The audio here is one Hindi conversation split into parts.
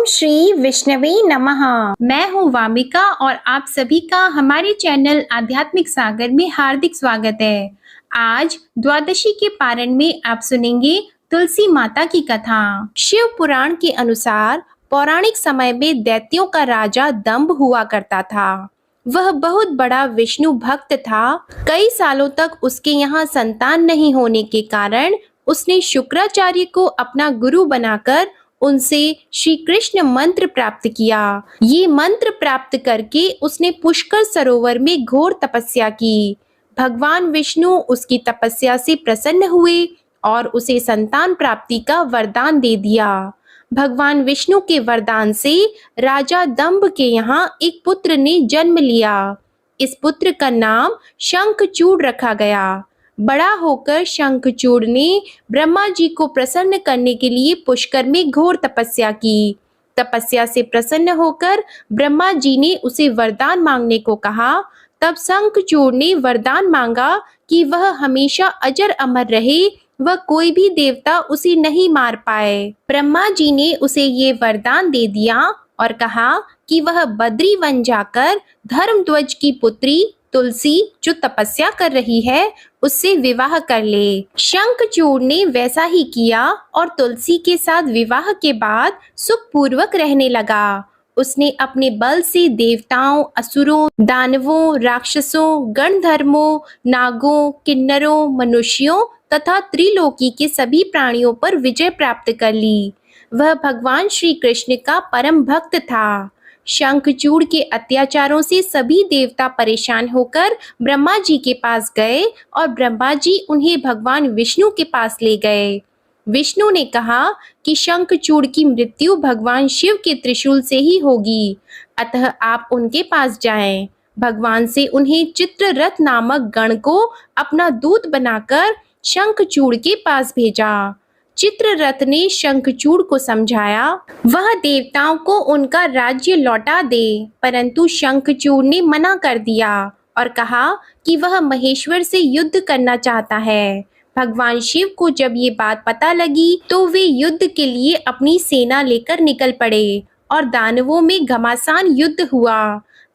श्री विष्णवे नमः। मैं हूँ वामिका और आप सभी का हमारे चैनल आध्यात्मिक सागर में हार्दिक स्वागत है। आज द्वादशी के पारण में आप सुनेंगे तुलसी माता की कथा। शिव पुराण के अनुसार पौराणिक समय में दैत्यों का राजा दंभ हुआ करता था। वह बहुत बड़ा विष्णु भक्त था। कई सालों तक उसके यहाँ संतान नहीं होने के कारण उसने शुक्राचार्य को अपना गुरु बनाकर उनसे श्री कृष्ण मंत्र प्राप्त किया। ये मंत्र प्राप्त करके उसने पुष्कर सरोवर में घोर तपस्या की। भगवान विष्णु उसकी तपस्या से प्रसन्न हुए और उसे संतान प्राप्ति का वरदान दे दिया। भगवान विष्णु के वरदान से राजा दंभ के यहाँ एक पुत्र ने जन्म लिया। इस पुत्र का नाम शंखचूड़ रखा गया। बड़ा होकर शंखचूड़ ने ब्रह्मा जी को प्रसन्न करने के लिए पुष्कर में घोर तपस्या की। तपस्या से प्रसन्न होकर ब्रह्मा जी ने उसे वरदान मांगने को कहा। तब शंखचूड़ ने वरदान मांगा कि वह हमेशा अजर अमर रहे, वह कोई भी देवता उसे नहीं मार पाए। ब्रह्मा जी ने उसे ये वरदान दे दिया और कहा कि वह बद्री वन जाकर धर्मध्वज की पुत्री तुलसी जो तपस्या कर रही है उससे विवाह कर ले। शंखचूड़ ने वैसा ही किया और तुलसी के साथ विवाह के बाद सुखपूर्वक रहने लगा। उसने अपने बल से देवताओं, असुरों, दानवों, राक्षसों, गणधर्मों, नागों, किन्नरों, मनुष्यों तथा त्रिलोकी के सभी प्राणियों पर विजय प्राप्त कर ली। वह भगवान श्री कृष्ण का परम भक्त था। शंखचूड़ के अत्याचारों से सभी देवता परेशान होकर ब्रह्मा जी के पास गए और ब्रह्मा जी उन्हें भगवान विष्णु के पास ले गए। विष्णु ने कहा कि शंखचूड़ की मृत्यु भगवान शिव के त्रिशूल से ही होगी, अतः आप उनके पास जाएं। भगवान से उन्हें चित्ररथ नामक गण को अपना दूत बनाकर शंखचूड़ के पास भेजा। चित्ररथ ने शंखचूड़ को समझाया वह देवताओं को उनका राज्य लौटा दे, परंतु शंखचूड़ ने मना कर दिया और कहा कि वह महेश्वर से युद्ध करना चाहता है। भगवान शिव को जब ये बात पता लगी तो वे युद्ध के लिए अपनी सेना लेकर निकल पड़े और दानवों में घमासान युद्ध हुआ,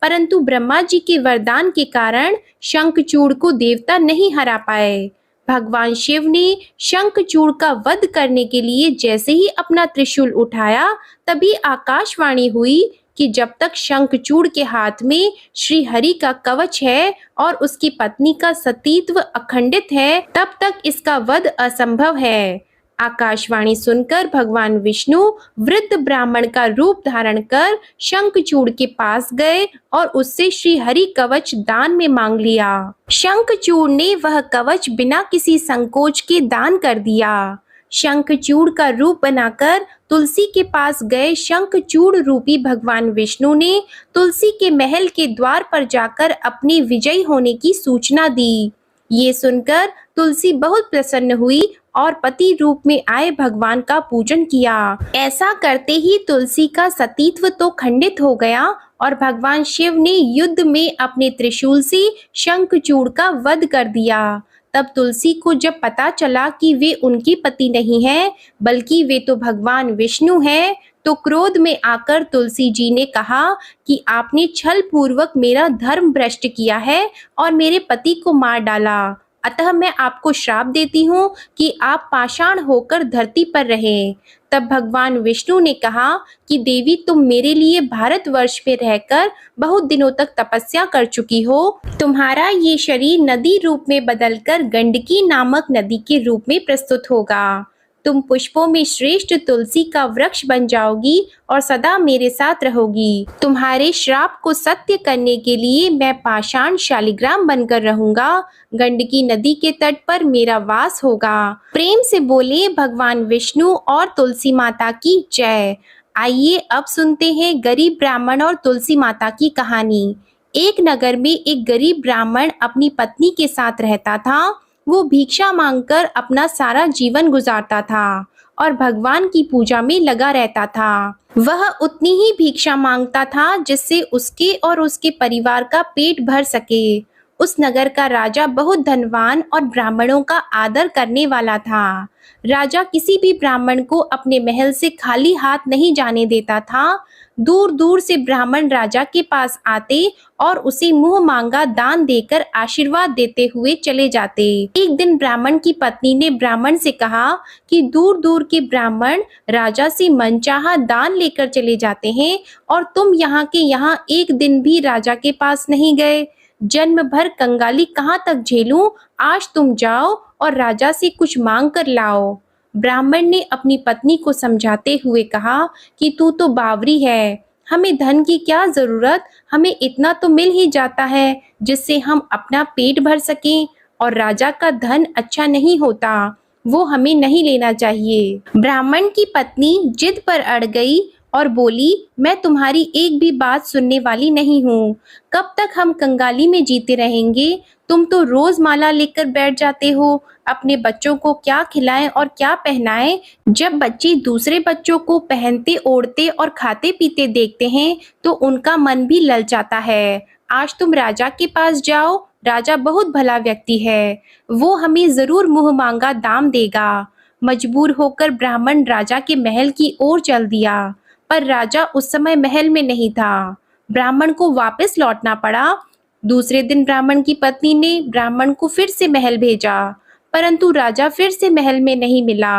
परंतु ब्रह्मा जी के वरदान के कारण शंखचूड़ को देवता नहीं हरा पाए। भगवान शिव ने शंखचूड़ का वध करने के लिए जैसे ही अपना त्रिशूल उठाया तभी आकाशवाणी हुई कि जब तक शंखचूड़ के हाथ में श्री हरि का कवच है और उसकी पत्नी का सतीत्व अखंडित है तब तक इसका वध असंभव है। आकाशवाणी सुनकर भगवान विष्णु वृद्ध ब्राह्मण का रूप धारण कर शंखचूड़ के पास गए और उससे श्री हरि कवच दान में मांग लिया। शंखचूड़ ने वह कवच बिना किसी संकोच के दान कर दिया। शंखचूड़ का रूप बनाकर तुलसी के पास गए शंखचूड़ रूपी भगवान विष्णु ने तुलसी के महल के द्वार पर जाकर अपने विजयी होने की सूचना दी। ये सुनकर तुलसी बहुत प्रसन्न हुई और पति रूप में आए भगवान का पूजन किया। ऐसा करते ही तुलसी का सतीत्व तो खंडित हो गया और भगवान शिव ने युद्ध में अपने त्रिशूल से शंखचूड़ का वध कर दिया। तब तुलसी को जब पता चला कि वे उनकी पति नहीं है बल्कि वे तो भगवान विष्णु हैं, तो क्रोध में आकर तुलसी जी ने कहा कि आपने छल पूर्वक मेरा धर्म भ्रष्ट किया है और मेरे पति को मार डाला, अतः मैं आपको श्राप देती हूँ कि आप पाषाण होकर धरती पर रहें। तब भगवान विष्णु ने कहा कि देवी तुम मेरे लिए भारतवर्ष में रहकर बहुत दिनों तक तपस्या कर चुकी हो, तुम्हारा ये शरीर नदी रूप में बदलकर गंडकी नामक नदी के रूप में प्रस्तुत होगा। तुम पुष्पों में श्रेष्ठ तुलसी का वृक्ष बन जाओगी और सदा मेरे साथ रहोगी। तुम्हारे श्राप को सत्य करने के लिए मैं पाषाण शालिग्राम बनकर रहूंगा। गंडकी नदी के तट पर मेरा वास होगा। प्रेम से बोले भगवान विष्णु और तुलसी माता की जय। आइए अब सुनते हैं गरीब ब्राह्मण और तुलसी माता की कहानी। एक नगर में एक गरीब ब्राह्मण अपनी पत्नी के साथ रहता था। वो भिक्षा मांगकर अपना सारा जीवन गुजारता था और भगवान की पूजा में लगा रहता था। वह उतनी ही भिक्षा मांगता था जिससे उसके और उसके परिवार का पेट भर सके। उस नगर का राजा बहुत धनवान और ब्राह्मणों का आदर करने वाला था। राजा किसी भी ब्राह्मण को अपने महल से खाली हाथ नहीं जाने देता था। दूर दूर से ब्राह्मण राजा के पास आते और उसे मुंह मांगा दान देकर आशीर्वाद देते हुए चले जाते। एक दिन ब्राह्मण की पत्नी ने ब्राह्मण से कहा कि दूर दूर के ब्राह्मण राजा से मनचाहा दान लेकर चले जाते हैं और तुम यहाँ के यहाँ एक दिन भी राजा के पास नहीं गए। जन्म भर कंगाली कहाँ तक झेलूं? आज तुम जाओ और राजा से कुछ मांग कर लाओ। ब्राह्मण ने अपनी पत्नी को समझाते हुए कहा कि तू तो बावरी है, हमें धन की क्या जरूरत, हमें इतना तो मिल ही जाता है जिससे हम अपना पेट भर सकें, और राजा का धन अच्छा नहीं होता, वो हमें नहीं लेना चाहिए। ब्राह्मण की पत्नी जिद पर अड़ गई और बोली, मैं तुम्हारी एक भी बात सुनने वाली नहीं हूँ। कब तक हम कंगाली में जीते रहेंगे? तुम तो रोज माला लेकर बैठ जाते हो। अपने बच्चों को क्या खिलाएं और क्या पहनाएं? जब बच्चे दूसरे बच्चों को पहनते ओढ़ते और खाते पीते देखते हैं तो उनका मन भी ललचाता है। आज तुम राजा के पास जाओ, राजा बहुत भला व्यक्ति है, वो हमें जरूर मुंह मांगा दाम देगा। मजबूर होकर ब्राह्मण राजा के महल की ओर चल दिया, पर राजा उस समय महल में नहीं था। ब्राह्मण को वापस लौटना पड़ा। दूसरे दिन ब्राह्मण की पत्नी ने ब्राह्मण को फिर से महल भेजा, परंतु राजा फिर से महल में नहीं मिला।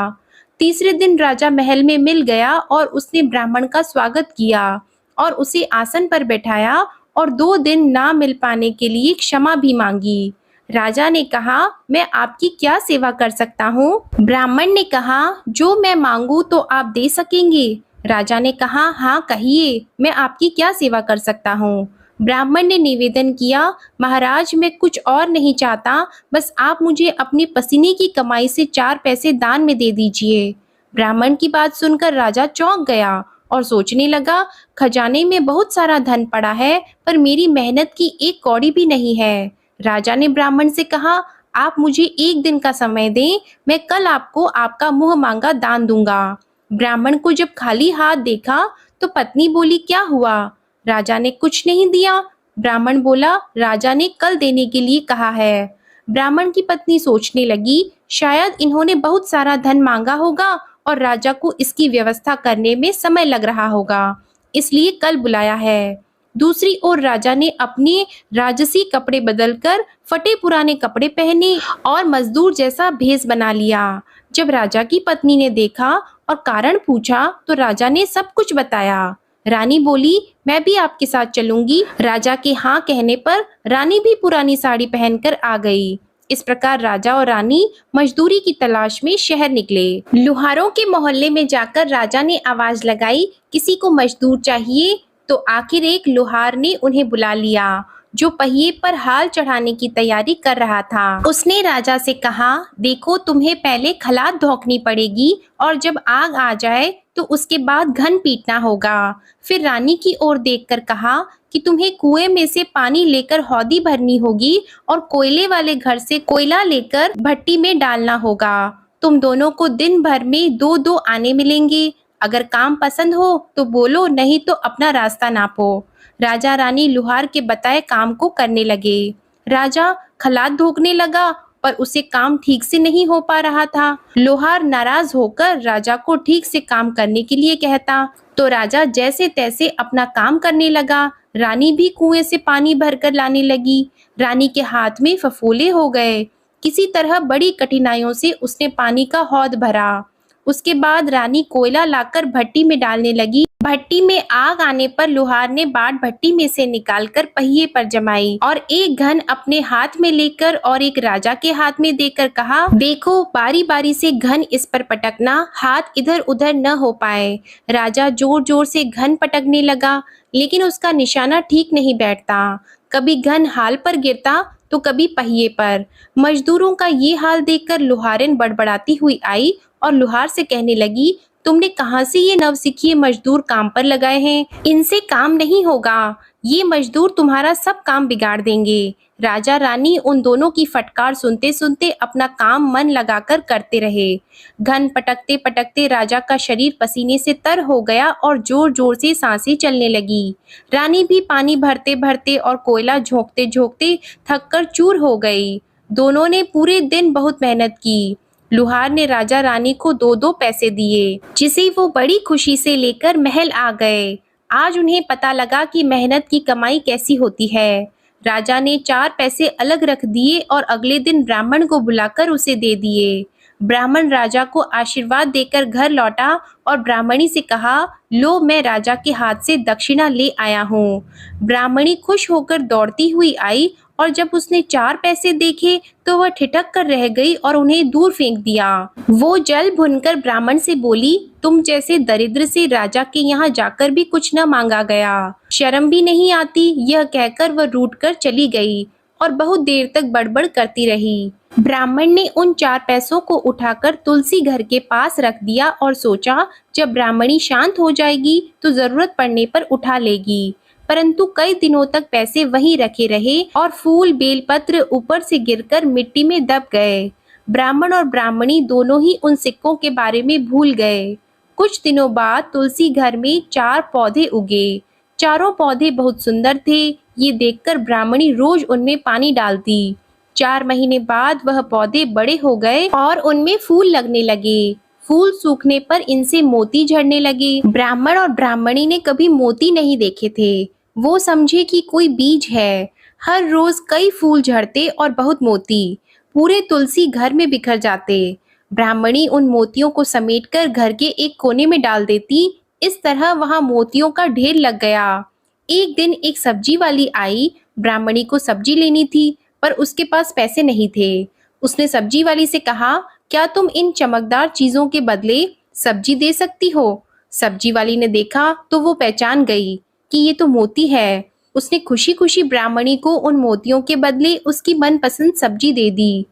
तीसरे दिन राजा महल में मिल गया और उसने ब्राह्मण का स्वागत किया और उसे आसन पर बैठाया और 2 दिन ना मिल पाने के लिए क्षमा भी मांगी। राजा ने कहा, मैं आपकी क्या सेवा कर सकता हूँ? ब्राह्मण ने कहा, जो मैं मांगू तो आप दे सकेंगे? राजा ने कहा, हाँ कहिए, मैं आपकी क्या सेवा कर सकता हूँ? ब्राह्मण ने निवेदन किया, महाराज मैं कुछ और नहीं चाहता, बस आप मुझे अपने पसीने की कमाई से 4 पैसे दान में दे दीजिए। ब्राह्मण की बात सुनकर राजा चौंक गया और सोचने लगा, खजाने में बहुत सारा धन पड़ा है पर मेरी मेहनत की एक कौड़ी भी नहीं है। राजा ने ब्राह्मण से कहा, आप मुझे 1 दिन का समय दें, मैं कल आपको आपका मुंह मांगा दान दूंगा। ब्राह्मण को जब खाली हाथ देखा तो पत्नी बोली, क्या हुआ? राजा ने कुछ नहीं दिया। ब्राह्मण बोला, राजा ने कल देने के लिए कहा है। ब्राह्मण की पत्नी सोचने लगी, शायद इन्होंने बहुत सारा धन मांगा होगा और राजा को इसकी व्यवस्था करने में समय लग रहा होगा, इसलिए कल बुलाया है। दूसरी ओर राजा ने अपने राजसी कपड़े बदलकर फटे पुराने कपड़े पहने और मजदूर जैसा भेष बना लिया। जब राजा की पत्नी ने देखा और कारण पूछा तो राजा ने सब कुछ बताया। रानी बोली, मैं भी आपके साथ चलूंगी। राजा के हाँ कहने पर रानी भी पुरानी साड़ी पहनकर आ गई। इस प्रकार राजा और रानी मजदूरी की तलाश में शहर निकले। लुहारों के मोहल्ले में जाकर राजा ने आवाज लगाई, किसी को मजदूर चाहिए? तो आखिर एक लोहार ने उन्हें बुला लिया, जो पहिए पर हाल चढ़ाने की तैयारी कर रहा था। उसने राजा से कहा, देखो तुम्हें पहले खलात धोखनी पड़ेगी और जब आग आ जाए तो उसके बाद घन पीटना होगा। फिर रानी की ओर देखकर कहा कि तुम्हें कुएं में से पानी लेकर हौदी भरनी होगी और कोयले वाले घर से कोयला लेकर भट्टी में डालना होगा। तुम दोनों को दिन भर में 2-2 आने मिलेंगे। अगर काम पसंद हो तो बोलो, नहीं तो अपना रास्ता नापो। राजा रानी लुहार के बताए काम को करने लगे। राजा खलात धोखने लगा पर उसे काम ठीक से नहीं हो पा रहा था। लोहार नाराज होकर राजा को ठीक से काम करने के लिए कहता तो राजा जैसे तैसे अपना काम करने लगा। रानी भी कुएं से पानी भरकर लाने लगी। रानी के हाथ में फफोले हो गए। किसी तरह बड़ी कठिनाइयों से उसने पानी का हौद भरा। उसके बाद रानी कोयला लाकर भट्टी में डालने लगी। भट्टी में आग आने पर लोहार ने बाट भट्टी में से निकालकर पहिए पर जमाई और एक घन अपने हाथ में लेकर और एक राजा के हाथ में देकर कहा, देखो बारी बारी से घन इस पर पटकना, हाथ इधर उधर न हो पाए। राजा जोर जोर से घन पटकने लगा, लेकिन उसका निशाना ठीक नहीं बैठता। कभी घन हाल पर गिरता तो कभी पहिए पर। मजदूरों का ये हाल देखकर लोहारिन बड़बड़ाती हुई आई और लोहार से कहने लगी, तुमने कहाँ से ये नवसिखिए मजदूर काम पर लगाए हैं? इनसे काम नहीं होगा, ये मजदूर तुम्हारा सब काम बिगाड़ देंगे। राजा रानी उन दोनों की फटकार सुनते सुनते अपना काम मन लगाकर करते रहे। घन पटकते पटकते राजा का शरीर पसीने से तर हो गया और जोर जोर से सांसें चलने लगी। रानी भी पानी भरते भरते और कोयला झोंकते झोंकते थककर चूर हो गई। दोनों ने पूरे दिन बहुत मेहनत की। लुहार ने राजा रानी को 2-2 पैसे दिए, जिसे वो बड़ी खुशी से लेकर महल आ गए। आज उन्हें पता लगा कि मेहनत की कमाई कैसी होती है। राजा ने 4 पैसे अलग रख दिए और अगले दिन ब्राह्मण को बुलाकर उसे दे दिए। ब्राह्मण राजा को आशीर्वाद देकर घर लौटा और ब्राह्मणी से कहा, लो मैं राजा के हाथ से दक्षिणा ले आया हूँ। ब्राह्मणी खुश होकर दौड़ती हुई आई और जब उसने 4 पैसे देखे तो वह ठिठक कर रह गई और उन्हें दूर फेंक दिया। वो जल भुनकर ब्राह्मण से बोली, तुम जैसे दरिद्र से राजा के यहाँ जाकर भी कुछ न मांगा गया, शर्म भी नहीं आती। यह कहकर वह रूठकर चली गई और बहुत देर तक बड़बड़ करती रही। ब्राह्मण ने उन 4 पैसों को उठाकर तुलसी घर के पास रख दिया और सोचा, जब ब्राह्मणी शांत हो जाएगी तो जरूरत पड़ने पर उठा लेगी। परंतु कई दिनों तक पैसे वहीं रखे रहे और फूल बेलपत्र ऊपर से गिरकर मिट्टी में दब गए। ब्राह्मण और ब्राह्मणी दोनों ही उन सिक्कों के बारे में भूल गए। कुछ दिनों बाद तुलसी घर में 4 पौधे उगे। चारों पौधे बहुत सुंदर थे। ये देखकर ब्राह्मणी रोज उनमें पानी डालती। 4 महीने बाद वह पौधे बड़े हो गए और उनमें फूल लगने लगे। फूल सूखने पर इनसे मोती झड़ने लगे। ब्राह्मण और ब्राह्मणी ने कभी मोती नहीं देखे थे। वो समझे कि कोई बीज है। हर रोज कई फूल झड़ते और बहुत मोती पूरे तुलसी घर में बिखर जाते। ब्राह्मणी उन मोतियों को समेटकर घर के एक कोने में डाल देती। इस तरह वहां मोतियों का ढेर लग गया। एक दिन एक सब्जी वाली आई। ब्राह्मणी को सब्जी लेनी थी, पर उसके पास पैसे नहीं थे। उसने सब्जी वाली से कहा, क्या तुम इन चमकदार चीजों के बदले सब्जी दे सकती हो? सब्जी वाली ने देखा तो वो पहचान गई कि ये तो मोती है। उसने खुशी खुशी ब्राह्मणी को उन मोतियों के बदले उसकी मनपसंद सब्जी दे दी।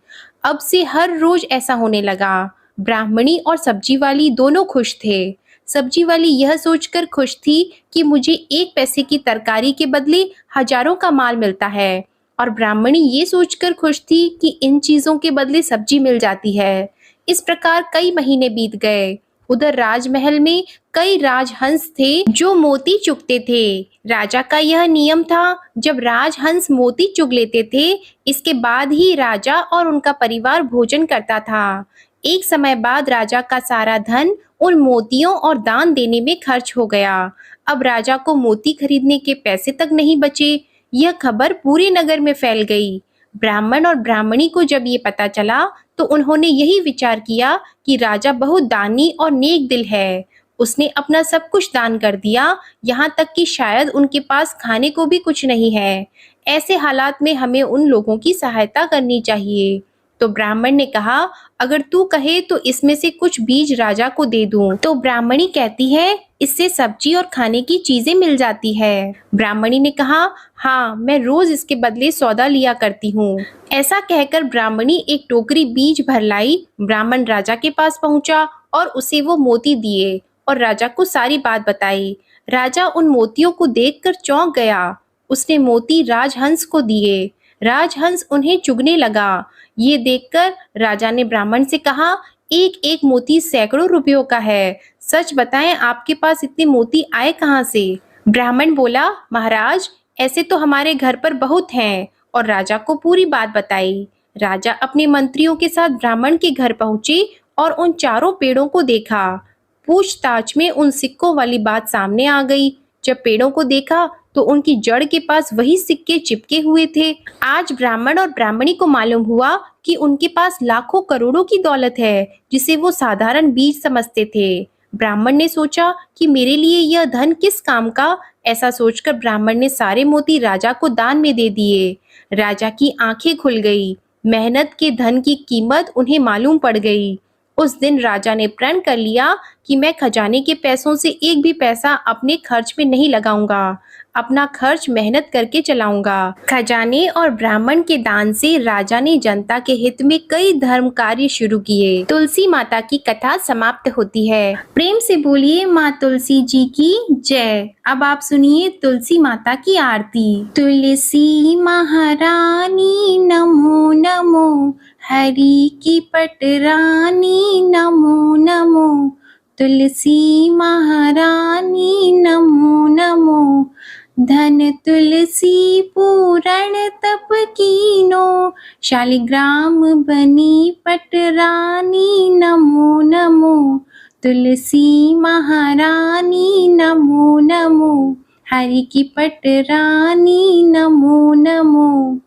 अब से हर रोज ऐसा होने लगा। ब्राह्मणी और सब्जी वाली दोनों खुश थे। सब्जी वाली यह सोचकर खुश थी कि मुझे 1 पैसे की तरकारी के बदले हजारों का माल मिलता है, और ब्राह्मणी ये सोचकर खुश थी कि इन चीजों के बदले सब्जी मिल जाती है। इस प्रकार कई महीने बीत गए। उधर राजमहल में कई राजहंस थे जो मोती चुगते थे। राजा का यह नियम था, जब राजहंस मोती चुग लेते थे, इसके बाद ही राजा और उनका परिवार भोजन करता था। एक समय बाद राजा का सारा धन उन मोतियों और दान देने में खर्च हो गया। अब राजा को मोती खरीदने के पैसे तक नहीं बचे। यह खबर पूरे नगर में फैल गई। ब्राह्मण और ब्राह्मणी को जब ये पता चला तो उन्होंने यही विचार किया कि राजा बहुत दानी और नेक दिल है। उसने अपना सब कुछ दान कर दिया, यहाँ तक कि शायद उनके पास खाने को भी कुछ नहीं है। ऐसे हालात में हमें उन लोगों की सहायता करनी चाहिए। तो ब्राह्मण ने कहा, अगर तू कहे तो इसमें से कुछ बीज राजा को दे दूं। तो ब्राह्मणी कहती है, इससे सब्जी और खाने की चीजें मिल जाती है। ब्राह्मणी ने कहा, हाँ, मैं रोज इसके बदले सौदा लिया करती हूँ। ऐसा कहकर ब्राह्मणी एक टोकरी बीज भर लाई। ब्राह्मण राजा के पास पहुंचा और उसे वो मोती दिए और राजा को सारी बात बताई। राजा उन मोतियों को देखकर चौंक गया। उसने मोती राजहंस को दिए। राजहंस उन्हें चुगने लगा। ये देखकर राजा ने ब्राह्मण से कहा, एक एक मोती सैकड़ों रुपयों का है। सच बताएं, आपके पास इतने मोती आए कहाँ से? ब्राह्मण बोला, महाराज, ऐसे तो हमारे घर पर बहुत हैं, और राजा को पूरी बात बताई। राजा अपने मंत्रियों के साथ ब्राह्मण के घर पहुंचे और उन चारों पेड़ों को देखा। पूछताछ में उन सिक्कों वाली बात सामने आ गई। जब पेड़ों को देखा तो उनकी जड़ के पास वही सिक्के चिपके हुए थे। आज ब्राह्मण और ब्राह्मणी को मालूम हुआ कि उनके पास लाखों करोड़ों की दौलत है, जिसे वो साधारण बीज समझते थे। ब्राह्मण ने सोचा कि मेरे लिए यह धन किस काम का। ऐसा सोचकर ब्राह्मण ने सारे मोती राजा को दान में दे दिए। राजा की आंखें खुल गई। मेहनत के धन की कीमत उन्हें मालूम पड़ गई। उस दिन राजा ने प्रण कर लिया कि मैं खजाने के पैसों से एक भी पैसा अपने खर्च में नहीं लगाऊंगा, अपना खर्च मेहनत करके चलाऊंगा। खजाने और ब्राह्मण के दान से राजा ने जनता के हित में कई धर्म कार्य शुरू किए। तुलसी माता की कथा समाप्त होती है। प्रेम से बोलिए माँ तुलसी जी की जय। अब आप सुनिए तुलसी माता की आरती। तुलसी महारानी नमो नमो, हरि की पटरानी नमो नमो। तुलसी महारानी नमो नमो, धन तुलसी पूरण तप कीनो, शालिग्राम बनी पटरानी नमो नमो। तुलसी महारानी नमो नमो, हरि की पटरानी नमो नमो।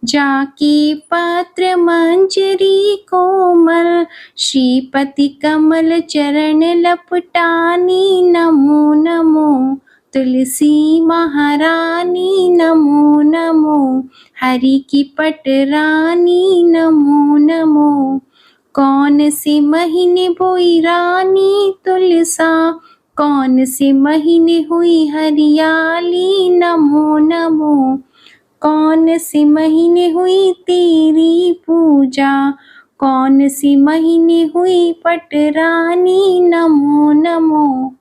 जाके पत्र मंजरी कोमल, श्रीपति कमल चरण लपटानी नमो नमो। तुलसी महारानी नमो नमो, हरि की पटरानी नमो नमो। कौन से महीने बोई रानी तुलसा, कौन से महीने हुई हरियाली नमो नमो। कौन से महीने हुई तेरी पूजा, कौन से महीने हुई पटरानी नमो नमो।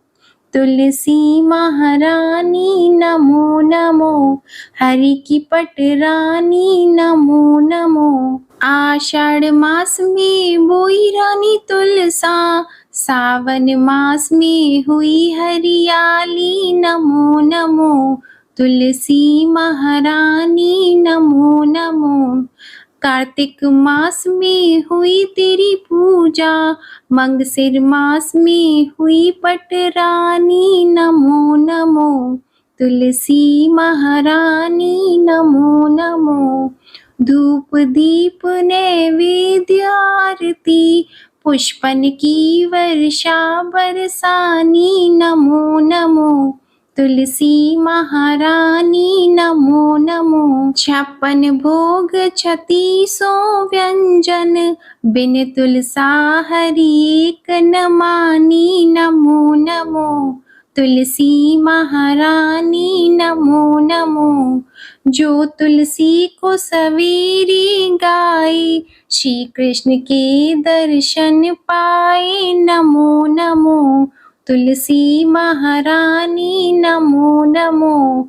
तुलसी महारानी नमो नमो, हरि की पटरानी नमो नमो। आषाढ़ मास में बोई रानी तुलसा, सावन मास में हुई हरियाली नमो नमो। तुलसी महारानी नमो नमो। कार्तिक मास में हुई तेरी पूजा, मंगसिर मास में हुई पटरानी नमो नमो। तुलसी महारानी नमो नमो। धूप दीप नैवेद्य आरती, पुष्पन की वर्षा बरसानी नमो नमो। तुलसी महारानी नमो नमो। 56 भोग 3600 व्यंजन, बिन तुलसा हरि एक न मानी नमो नमो। तुलसी महारानी नमो नमो। जो तुलसी को सवेरे गाए, श्री कृष्ण के दर्शन पाए नमो नमो। तुलसी महारानी नमो नमो।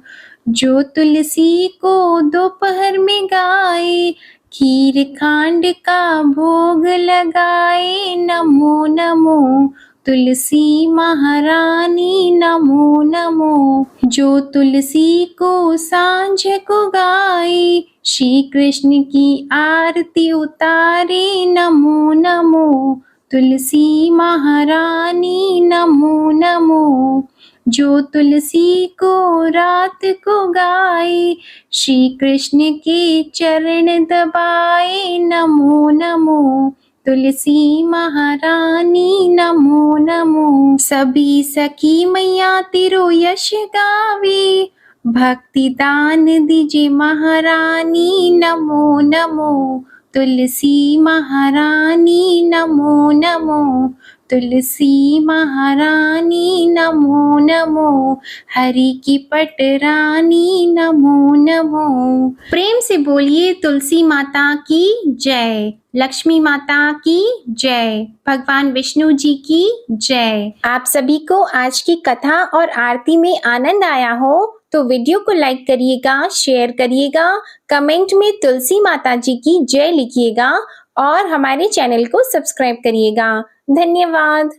जो तुलसी को दोपहर में गाए, खीर खांड का भोग लगाए नमो नमो। तुलसी महारानी नमो नमो। जो तुलसी को सांझ को गाए, श्री कृष्ण की आरती उतारे नमो नमो। तुलसी महारानी नमो नमो। जो तुलसी को रात को गाए, श्री कृष्ण के चरण दबाए नमो नमो। तुलसी महारानी नमो नमो। सभी सखी मैया तेरो यश गावे, भक्ति दान दीजिए महारानी नमो नमो। तुलसी महारानी नमो नमो। तुलसी महारानी नमो नमो, हरि की पटरानी नमो नमो। प्रेम से बोलिए तुलसी माता की जय, लक्ष्मी माता की जय, भगवान विष्णु जी की जय। आप सभी को आज की कथा और आरती में आनंद आया हो तो वीडियो को लाइक करिएगा, शेयर करिएगा, कमेंट में तुलसी माता जी की जय लिखिएगा और हमारे चैनल को सब्सक्राइब करिएगा। धन्यवाद।